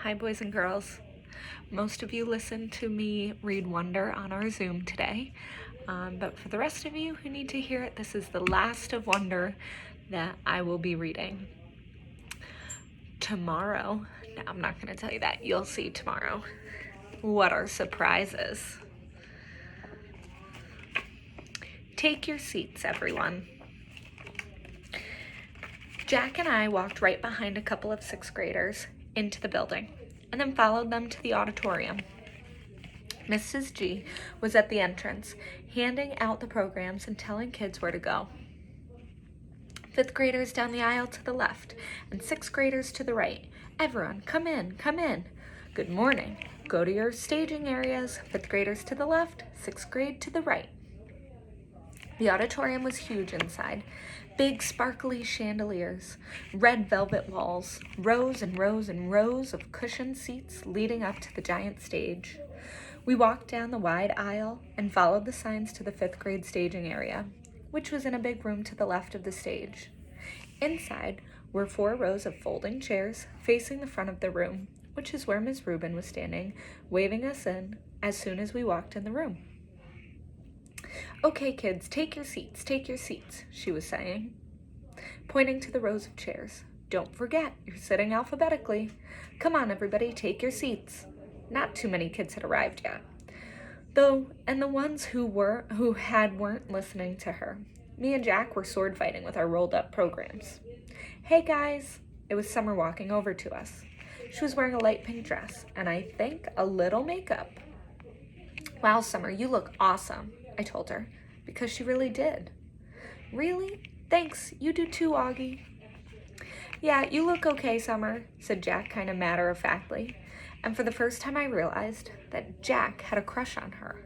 Hi, boys and girls. Most of you listened to me read Wonder on our Zoom today, but for the rest of you who need to hear it, this is the last of Wonder that I will be reading. Tomorrow, no, I'm not going to tell you that. You'll see tomorrow what our surprise is. Take your seats, everyone. Jack and I walked right behind a couple of sixth graders into the building and then followed them to the auditorium. Mrs. G was at the entrance, handing out the programs and telling kids where to go. Fifth graders down the aisle to the left and sixth graders to the right. Everyone, come in, come in. Good morning. Go to your staging areas. Fifth graders to the left, sixth grade to the right. The auditorium was huge inside. Big sparkly chandeliers, red velvet walls, rows and rows and rows of cushioned seats leading up to the giant stage. We walked down the wide aisle and followed the signs to the fifth grade staging area, which was in a big room to the left of the stage. Inside were 4 rows of folding chairs facing the front of the room, which is where Ms. Rubin was standing, waving us in as soon as we walked in the room. Okay, kids, take your seats, she was saying, pointing to the rows of chairs. Don't forget, you're sitting alphabetically. Come on, everybody, take your seats. Not too many kids had arrived yet, though, and the ones who weren't listening to her. Me and Jack were sword fighting with our rolled up programs. Hey guys, it was Summer walking over to us. She was wearing a light pink dress and I think a little makeup. Wow, Summer, you look awesome, I told her, because she really did. Really? Thanks, you do too, Augie. Yeah, you look okay, Summer, said Jack kind of matter-of-factly, and for the first time I realized that Jack had a crush on her.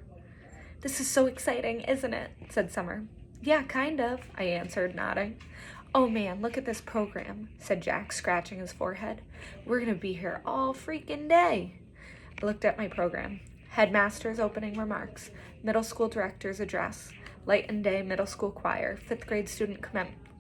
This is so exciting, isn't it? Said Summer. Yeah, kind of, I answered, nodding. Oh man, look at this program, said Jack, scratching his forehead. We're gonna be here all freaking day. I looked at my program. Headmaster's opening remarks, middle school director's address, Light and Day Middle School Choir, 5th grade student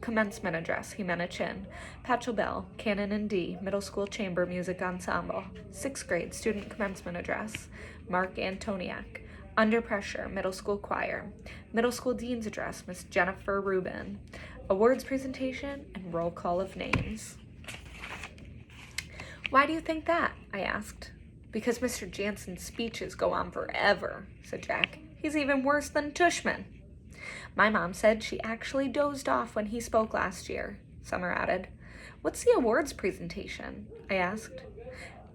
commencement address, Jimena Chin, Patchel Bell, Canon in D, Middle School Chamber Music Ensemble, 6th grade student commencement address, Mark Antoniak, Under Pressure, Middle School Choir, Middle School Dean's address, Miss Jennifer Rubin, awards presentation, and roll call of names. Why do you think that? I asked. Because Mr. Jansen's speeches go on forever, said Jack. He's even worse than Tishman. My mom said she actually dozed off when he spoke last year, Summer added. What's the awards presentation? I asked.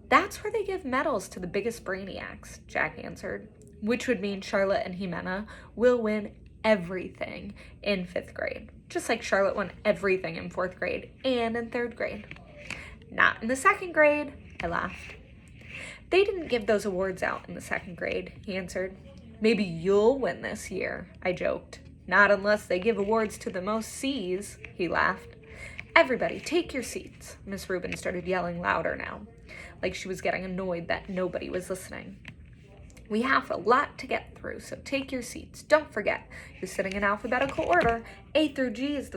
That's where they give medals to the biggest brainiacs, Jack answered, which would mean Charlotte and Jimena will win everything in 5th grade, just like Charlotte won everything in 4th grade and in 3rd grade. Not in the 2nd grade, I laughed. They didn't give those awards out in the 2nd grade, he answered. Maybe you'll win this year, I joked. Not unless they give awards to the most C's, he laughed. Everybody, take your seats. Miss Rubin started yelling louder now, like she was getting annoyed that nobody was listening. We have a lot to get through, so take your seats. Don't forget, you're sitting in alphabetical order. A through G is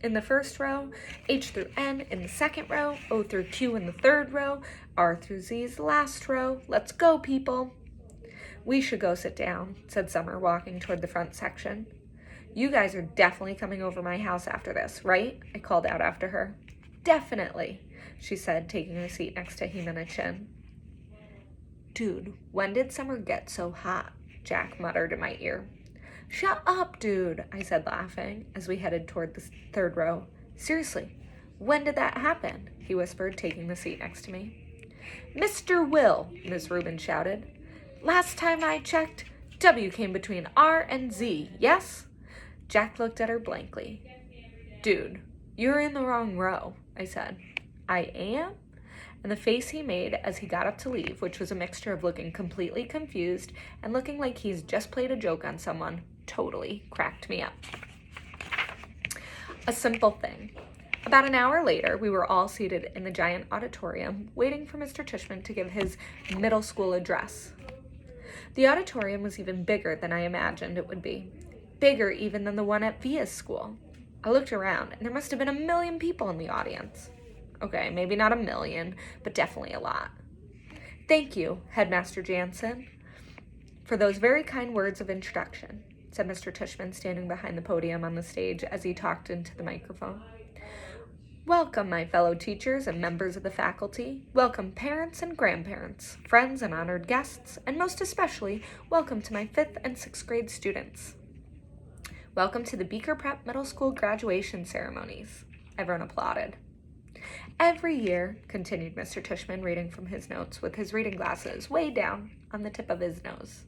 in the first row, H through N in the second row, O through Q in the third row, R through Z is the last row. Let's go, people. We should go sit down, said Summer, walking toward the front section. You guys are definitely coming over my house after this, right? I called out after her. Definitely, she said, taking her seat next to Jimena Chin. Dude, when did Summer get so hot? Jack muttered in my ear. Shut up, dude, I said, laughing, as we headed toward the 3rd row. Seriously, when did that happen? He whispered, taking the seat next to me. Mr. Will, Miss Rubin shouted. Last time I checked, W came between R and Z, yes? Jack looked at her blankly. Dude, you're in the wrong row, I said. I am? And the face he made as he got up to leave, which was a mixture of looking completely confused and looking like he's just played a joke on someone, totally cracked me up. A simple thing. About an hour later, we were all seated in the giant auditorium, waiting for Mr. Tishman to give his middle school address. The auditorium was even bigger than I imagined it would be, bigger even than the one at Via's school. I looked around, and there must have been 1 million people in the audience. Okay, maybe not 1 million, but definitely a lot. Thank you, Headmaster Jansen, for those very kind words of introduction, said Mr. Tishman, standing behind the podium on the stage as he talked into the microphone. Welcome, my fellow teachers and members of the faculty. Welcome, parents and grandparents, friends and honored guests, and most especially, welcome to my 5th and 6th grade students. Welcome to the Beecher Prep Middle School graduation ceremonies. Everyone applauded. Every year, continued Mr. Tishman, reading from his notes with his reading glasses way down on the tip of his nose,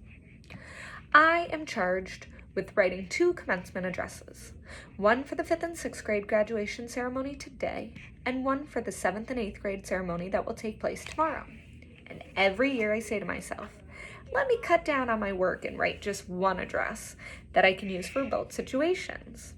I am charged with writing 2 commencement addresses, one for the 5th and 6th grade graduation ceremony today, and one for the 7th and 8th grade ceremony that will take place tomorrow. And every year I say to myself, let me cut down on my work and write just one address that I can use for both situations.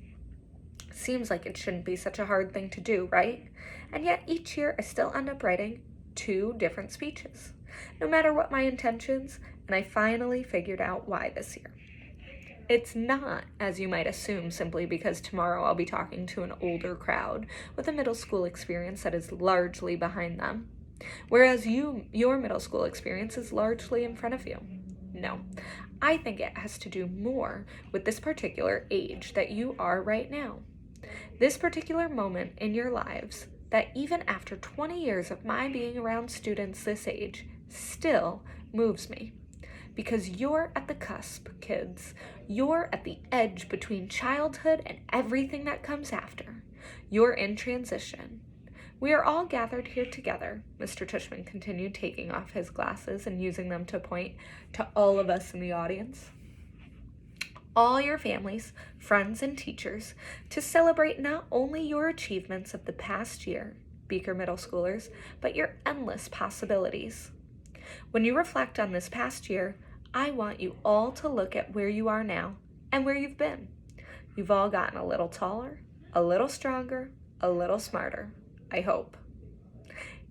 Seems like it shouldn't be such a hard thing to do, right? And yet each year I still end up writing 2 different speeches, no matter what my intentions, and I finally figured out why this year. It's not, as you might assume, simply because tomorrow I'll be talking to an older crowd with a middle school experience that is largely behind them, whereas your middle school experience is largely in front of you. No, I think it has to do more with this particular age that you are right now. This particular moment in your lives that even after 20 years of my being around students this age still moves me. Because you're at the cusp, kids. You're at the edge between childhood and everything that comes after. You're in transition. We are all gathered here together, Mr. Tishman continued, taking off his glasses and using them to point to all of us in the audience. All your families, friends, and teachers to celebrate not only your achievements of the past year, Beecher Middle Schoolers, but your endless possibilities. When you reflect on this past year, I want you all to look at where you are now and where you've been. You've all gotten a little taller, a little stronger, a little smarter, I hope.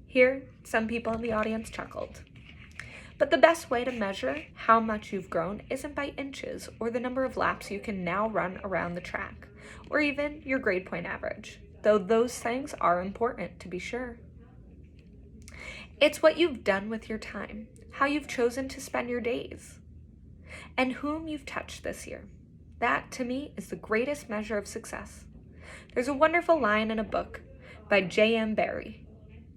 Here, some people in the audience chuckled. But the best way to measure how much you've grown isn't by inches or the number of laps you can now run around the track, or even your grade point average, though those things are important to be sure. It's what you've done with your time, how you've chosen to spend your days, and whom you've touched this year. That, to me, is the greatest measure of success. There's a wonderful line in a book by J.M. Barrie.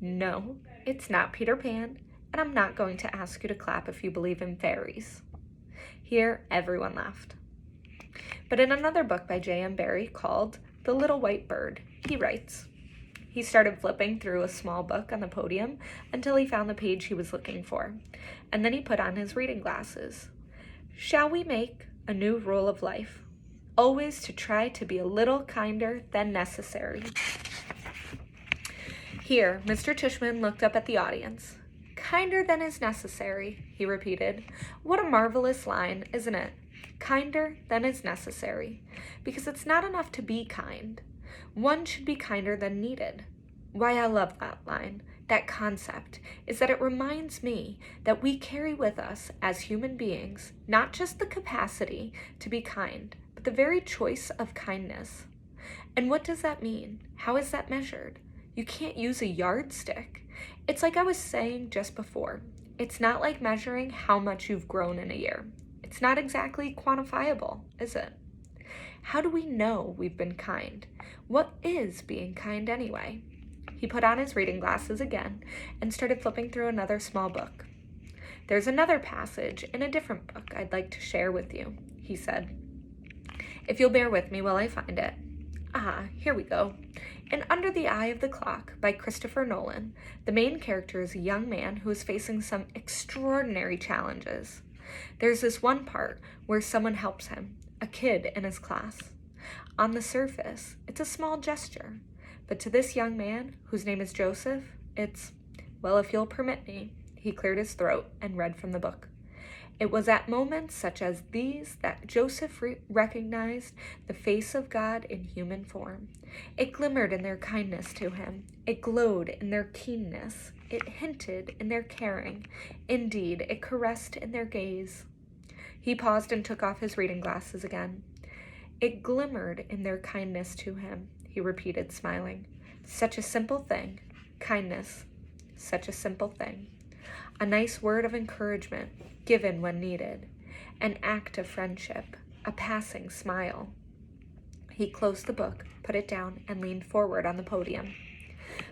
No, it's not Peter Pan, and I'm not going to ask you to clap if you believe in fairies. Here, everyone laughed. But in another book by J.M. Barrie called The Little White Bird, he writes, he started flipping through a small book on the podium until he found the page he was looking for, and then he put on his reading glasses. Shall we make a new rule of life? Always to try to be a little kinder than necessary. Here, Mr. Tishman looked up at the audience. Kinder than is necessary, he repeated. What a marvelous line, isn't it? Kinder than is necessary. Because it's not enough to be kind. One should be kinder than needed. Why I love that line, that concept, is that it reminds me that we carry with us as human beings not just the capacity to be kind, but the very choice of kindness. And what does that mean? How is that measured? You can't use a yardstick. It's like I was saying just before. It's not like measuring how much you've grown in a year. It's not exactly quantifiable, is it? How do we know we've been kind? What is being kind anyway? He put on his reading glasses again and started flipping through another small book. There's another passage in a different book I'd like to share with you, he said. If you'll bear with me while I find it. Here we go. In Under the Eye of the Clock by Christopher Nolan, the main character is a young man who is facing some extraordinary challenges. There's this one part where someone helps him, a kid in his class. On the surface, it's a small gesture, but to this young man, whose name is Joseph, it's, well, if you'll permit me, he cleared his throat and read from the book. It was at moments such as these that Joseph recognized the face of God in human form. It glimmered in their kindness to him. It glowed in their keenness. It hinted in their caring. Indeed, it caressed in their gaze. He paused and took off his reading glasses again. It glimmered in their kindness to him, he repeated, smiling. Such a simple thing. Kindness. Such a simple thing. a nice word of encouragement given when needed, an act of friendship, a passing smile. He closed the book, put it down, and leaned forward on the podium.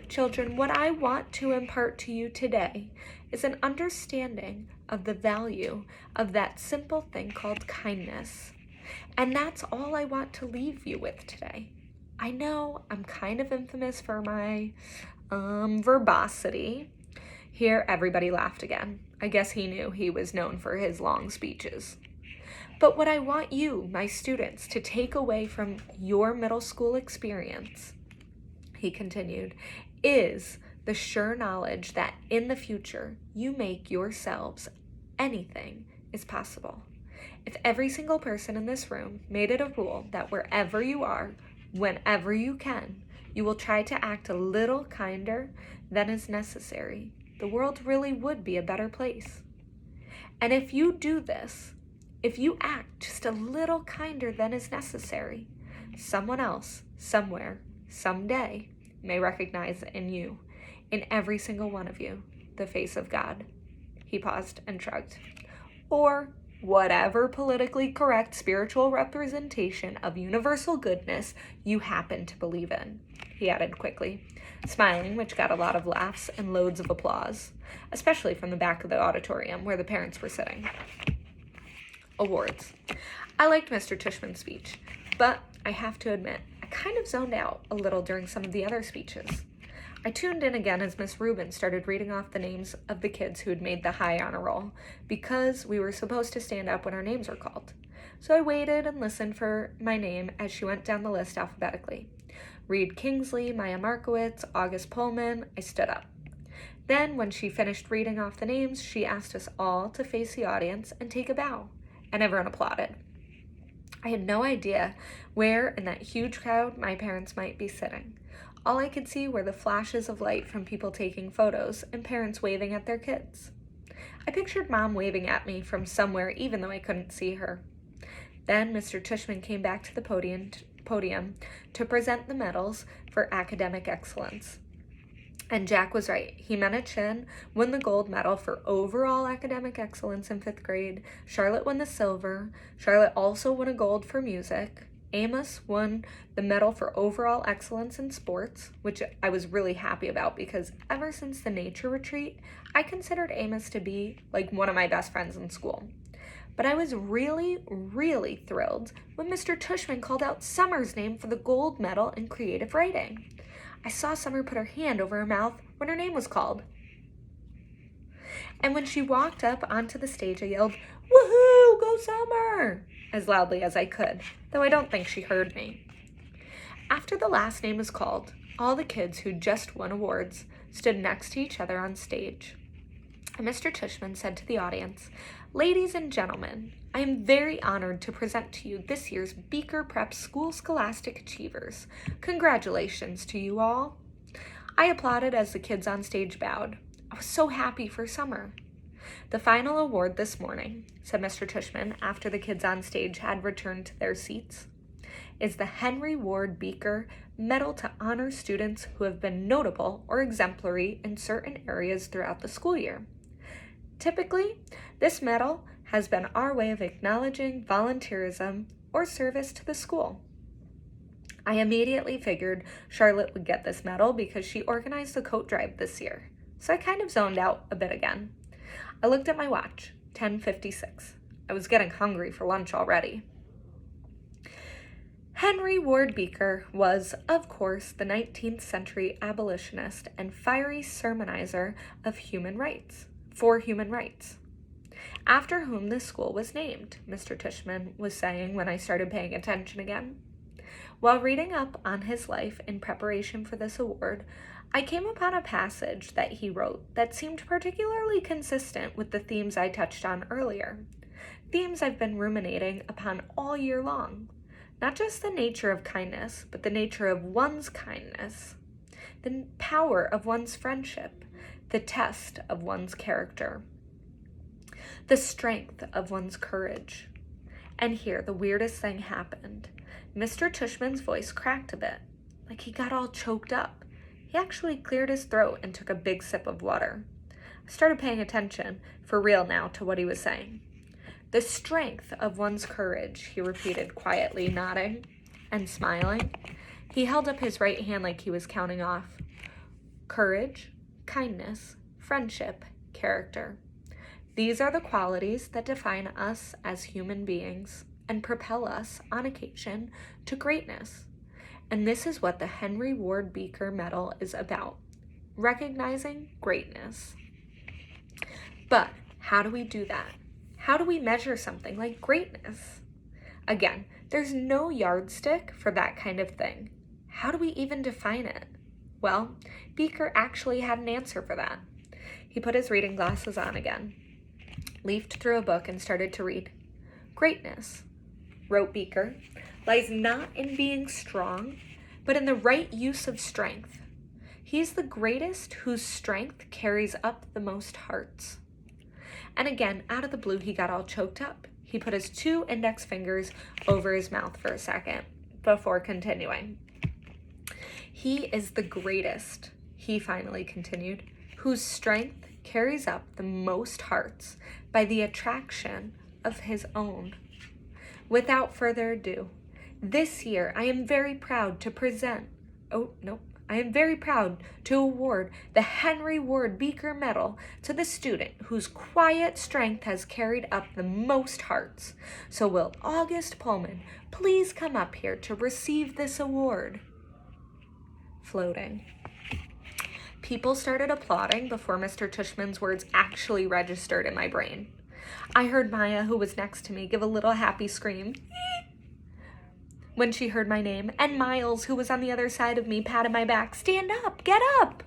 Children, what I want to impart to you today is an understanding of the value of that simple thing called kindness. And that's all I want to leave you with today. I know I'm kind of infamous for my verbosity. Here, everybody laughed again. I guess he knew he was known for his long speeches. But what I want you, my students, to take away from your middle school experience, he continued, is the sure knowledge that in the future you make yourselves anything is possible. If every single person in this room made it a rule that wherever you are, whenever you can, you will try to act a little kinder than is necessary, the world really would be a better place. And if you do this, if you act just a little kinder than is necessary, someone else, somewhere, someday, may recognize in you, in every single one of you, the face of God. He paused and shrugged. Or whatever politically correct spiritual representation of universal goodness you happen to believe in, he added quickly, smiling, which got a lot of laughs and loads of applause, especially from the back of the auditorium where the parents were sitting. Awards. I liked Mr. Tishman's speech, but I have to admit, I kind of zoned out a little during some of the other speeches. I tuned in again as Miss Rubin started reading off the names of the kids who had made the high honor roll, because we were supposed to stand up when our names were called. So I waited and listened for my name as she went down the list alphabetically. Reed Kingsley, Maya Markowitz, August Pullman. I stood up. Then, when she finished reading off the names, she asked us all to face the audience and take a bow, and everyone applauded. I had no idea where in that huge crowd my parents might be sitting. All I could see were the flashes of light from people taking photos and parents waving at their kids. I pictured Mom waving at me from somewhere even though I couldn't see her. Then Mr. Tishman came back to the podium to present the medals for academic excellence. And Jack was right. Jimena Chin won the gold medal for overall academic excellence in 5th grade. Charlotte won the silver. Charlotte also won a gold for music. Amos won the medal for overall excellence in sports, which I was really happy about because ever since the nature retreat, I considered Amos to be like one of my best friends in school. But I was really, really thrilled when Mr. Tishman called out Summer's name for the gold medal in creative writing. I saw Summer put her hand over her mouth when her name was called. And when she walked up onto the stage, I yelled, "Woohoo, go Summer!" as loudly as I could, though I don't think she heard me. After the last name was called, all the kids who just won awards stood next to each other on stage. And Mr. Tishman said to the audience, "Ladies and gentlemen, I am very honored to present to you this year's Beecher Prep School Scholastic Achievers. Congratulations to you all." I applauded as the kids on stage bowed. I was so happy for Summer. "The final award this morning," said Mr. Tishman after the kids on stage had returned to their seats, "is the Henry Ward Beecher Medal to honor students who have been notable or exemplary in certain areas throughout the school year. Typically, this medal has been our way of acknowledging volunteerism or service to the school." I immediately figured Charlotte would get this medal because she organized the coat drive this year, so I kind of zoned out a bit again. I looked at my watch, 10:56. I was getting hungry for lunch already. Henry Ward Beecher was, of course, the 19th century abolitionist and fiery sermonizer of human rights, for human rights, after whom this school was named, Mr. Tishman was saying when I started paying attention again. While reading up on his life in preparation for this award, I came upon a passage that he wrote that seemed particularly consistent with the themes I touched on earlier, themes I've been ruminating upon all year long. Not just the nature of kindness, but the nature of one's kindness, the power of one's friendship, the test of one's character, the strength of one's courage. And here, the weirdest thing happened. Mr. Tishman's voice cracked a bit, like he got all choked up. He actually cleared his throat and took a big sip of water. I started paying attention, for real now, to what he was saying. The strength of one's courage, he repeated quietly, nodding and smiling. He held up his right hand like he was counting off. Courage, kindness, friendship, character. These are the qualities that define us as human beings and propel us, on occasion, to greatness. And this is what the Henry Ward Beecher Medal is about, recognizing greatness. But how do we do that? How do we measure something like greatness? Again, there's no yardstick for that kind of thing. How do we even define it? Well, Beecher actually had an answer for that. He put his reading glasses on again, leafed through a book, and started to read. Greatness, wrote Beecher, lies not in being strong, but in the right use of strength. He is the greatest whose strength carries up the most hearts. And again, out of the blue, he got all choked up. He put his 2 index fingers over his mouth for a second before continuing. He is the greatest, he finally continued, whose strength carries up the most hearts by the attraction of his own. Without further ado, this year I am very proud to award the Henry Ward Beecher Medal to the student whose quiet strength has carried up the most hearts. So will August Pullman please come up here to receive this award? Floating. People started applauding before Mr. Tishman's words actually registered in my brain. I heard Maya, who was next to me, give a little happy scream when she heard my name, and Miles, who was on the other side of me, patted my back. Stand up, get up,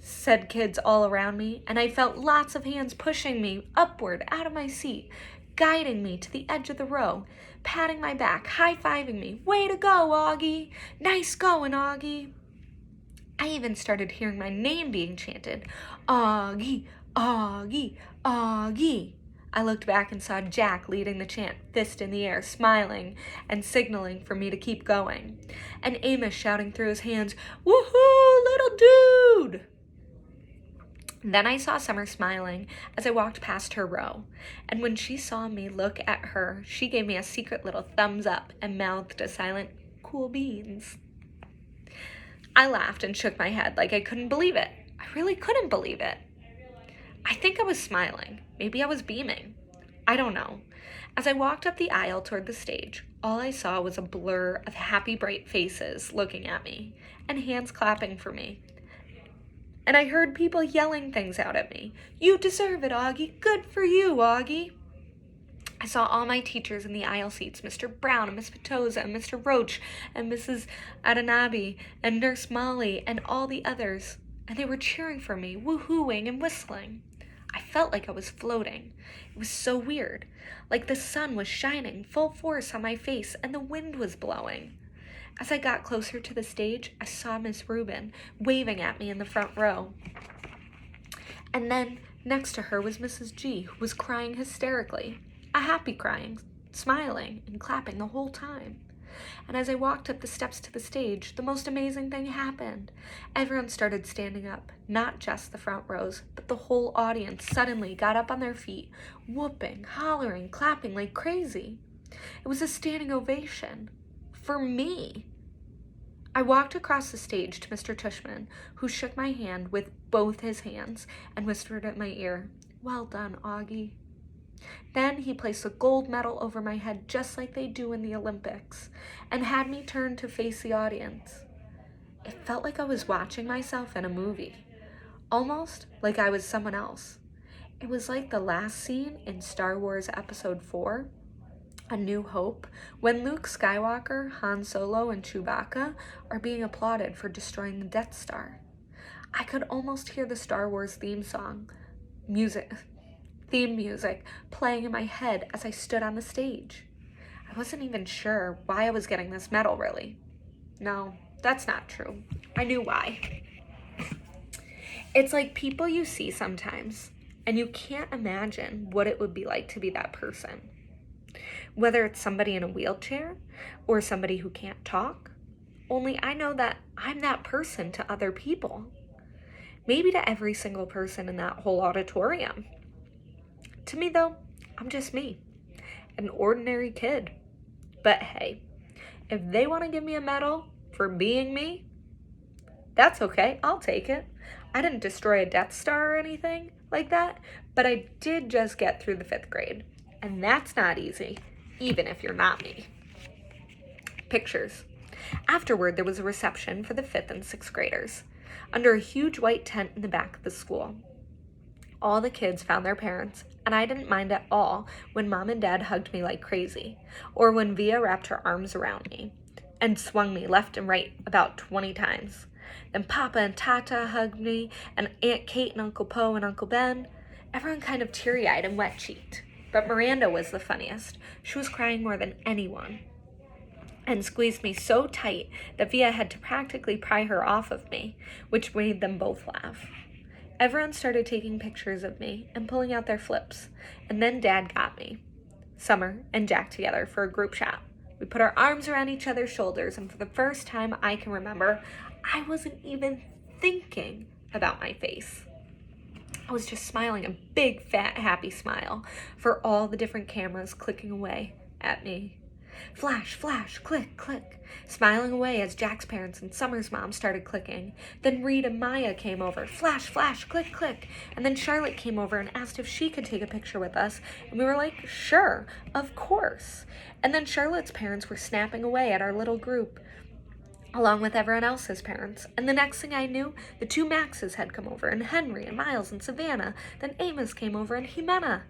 said kids all around me, and I felt lots of hands pushing me upward out of my seat, guiding me to the edge of the row, patting my back, high-fiving me. Way to go, Augie. Nice going, Augie. I even started hearing my name being chanted. Augie, Augie, Augie. I looked back and saw Jack leading the chant, fist in the air, smiling and signaling for me to keep going. And Amos shouting through his hands, woohoo, little dude! Then I saw Summer smiling as I walked past her row. And when she saw me look at her, she gave me a secret little thumbs up and mouthed a silent, cool beans. I laughed and shook my head like I couldn't believe it. I really couldn't believe it. I think I was smiling. Maybe I was beaming. I don't know. As I walked up the aisle toward the stage, all I saw was a blur of happy, bright faces looking at me and hands clapping for me. And I heard people yelling things out at me. You deserve it, Augie. Good for you, Augie. I saw all my teachers in the aisle seats, Mr. Brown and Miss Petosa and Mr. Roach and Mrs. Adanabi and Nurse Molly and all the others, and they were cheering for me, woohooing and whistling. I felt like I was floating. It was so weird, like the sun was shining full force on my face and the wind was blowing. As I got closer to the stage, I saw Miss Rubin waving at me in the front row. And then next to her was Mrs. G, who was crying hysterically. A happy crying, smiling, and clapping the whole time. And as I walked up the steps to the stage, the most amazing thing happened. Everyone started standing up, not just the front rows, but the whole audience suddenly got up on their feet, whooping, hollering, clapping like crazy. It was a standing ovation. For me. I walked across the stage to Mr. Tishman, who shook my hand with both his hands and whispered at my ear, Well done, Augie. Then he placed a gold medal over my head just like they do in the Olympics and had me turn to face the audience. It felt like I was watching myself in a movie, almost like I was someone else. It was like the last scene in Star Wars Episode 4, A New Hope, when Luke Skywalker, Han Solo, and Chewbacca are being applauded for destroying the Death Star. I could almost hear the Star Wars theme music playing in my head as I stood on the stage. I wasn't even sure why I was getting this medal, really. No, that's not true. I knew why. It's like people you see sometimes, and you can't imagine what it would be like to be that person. Whether it's somebody in a wheelchair or somebody who can't talk, only I know that I'm that person to other people. Maybe to every single person in that whole auditorium. To me, though, I'm just me, an ordinary kid. But hey, if they want to give me a medal for being me, that's okay. I'll take it. I didn't destroy a Death Star or anything like that, but I did just get through the 5th grade. And that's not easy, even if you're not me. Pictures. Afterward, there was a reception for the 5th and 6th graders under a huge white tent in the back of the school. All the kids found their parents, and I didn't mind at all when Mom and Dad hugged me like crazy, or when Via wrapped her arms around me and swung me left and right about 20 times. Then Papa and Tata hugged me, and Aunt Kate and Uncle Po and Uncle Ben. Everyone kind of teary-eyed and wet-cheeked. But Miranda was the funniest. She was crying more than anyone, and squeezed me so tight that Via had to practically pry her off of me, which made them both laugh. Everyone started taking pictures of me and pulling out their flips, and then Dad got me, Summer, and Jack together for a group shot. We put our arms around each other's shoulders, and for the first time I can remember, I wasn't even thinking about my face. I was just smiling a big, fat, happy smile for all the different cameras clicking away at me. Flash, flash, click, click, smiling away as Jack's parents and Summer's mom started clicking. Then Reed and Maya came over, flash, flash, click, click. And then Charlotte came over and asked if she could take a picture with us. And we were like, sure, of course. And then Charlotte's parents were snapping away at our little group, along with everyone else's parents. And the next thing I knew, the 2 Maxes had come over, and Henry and Miles and Savannah. Then Amos came over, and Jimena.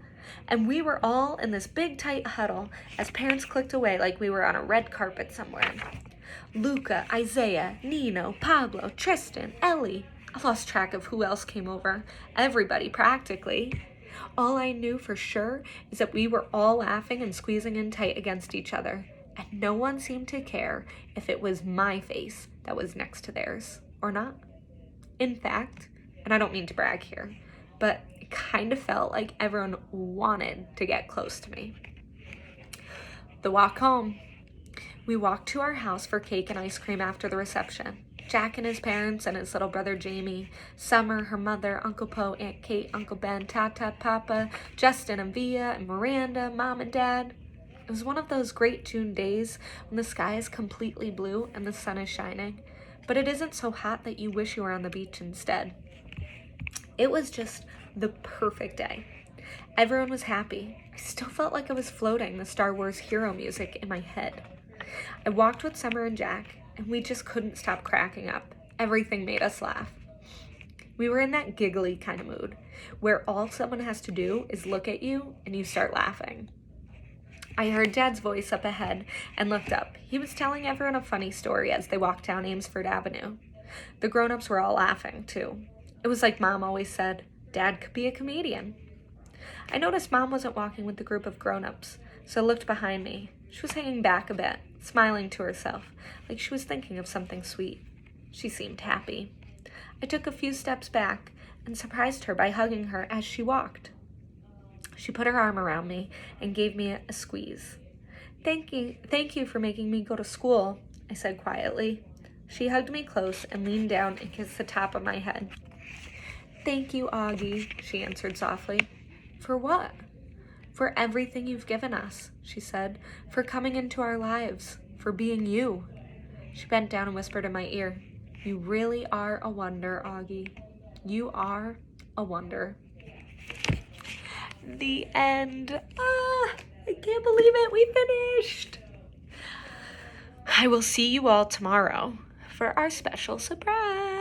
And we were all in this big tight huddle as parents clicked away like we were on a red carpet somewhere. Luca, Isaiah, Nino, Pablo, Tristan, Ellie. I lost track of who else came over. Everybody, practically. All I knew for sure is that we were all laughing and squeezing in tight against each other. And no one seemed to care if it was my face that was next to theirs or not. In fact, and I don't mean to brag here, but it kind of felt like everyone wanted to get close to me. The walk home. We walked to our house for cake and ice cream after the reception. Jack and his parents and his little brother Jamie, Summer, her mother, Uncle Po, Aunt Kate, Uncle Ben, Tata, Papa, Justin and Via, and Miranda, Mom and Dad. It was one of those great June days when the sky is completely blue and the sun is shining, but it isn't so hot that you wish you were on the beach instead. It was just the perfect day. Everyone was happy. I still felt like I was floating the Star Wars hero music in my head. I walked with Summer and Jack, and we just couldn't stop cracking up. Everything made us laugh. We were in that giggly kind of mood, where all someone has to do is look at you and you start laughing. I heard Dad's voice up ahead and looked up. He was telling everyone a funny story as they walked down Amesford Avenue. The grown-ups were all laughing, too. It was like Mom always said, Dad could be a comedian. I noticed Mom wasn't walking with the group of grown-ups, so I looked behind me. She was hanging back a bit, smiling to herself, like she was thinking of something sweet. She seemed happy. I took a few steps back and surprised her by hugging her as she walked. She put her arm around me and gave me a squeeze. Thank you for making me go to school, I said quietly. She hugged me close and leaned down and kissed the top of my head. Thank you, Augie, she answered softly. For what? For everything you've given us, she said, for coming into our lives, for being you. She bent down and whispered in my ear, You really are a wonder, Augie. You are a wonder. The end. I can't believe it. We finished. I will see you all tomorrow for our special surprise.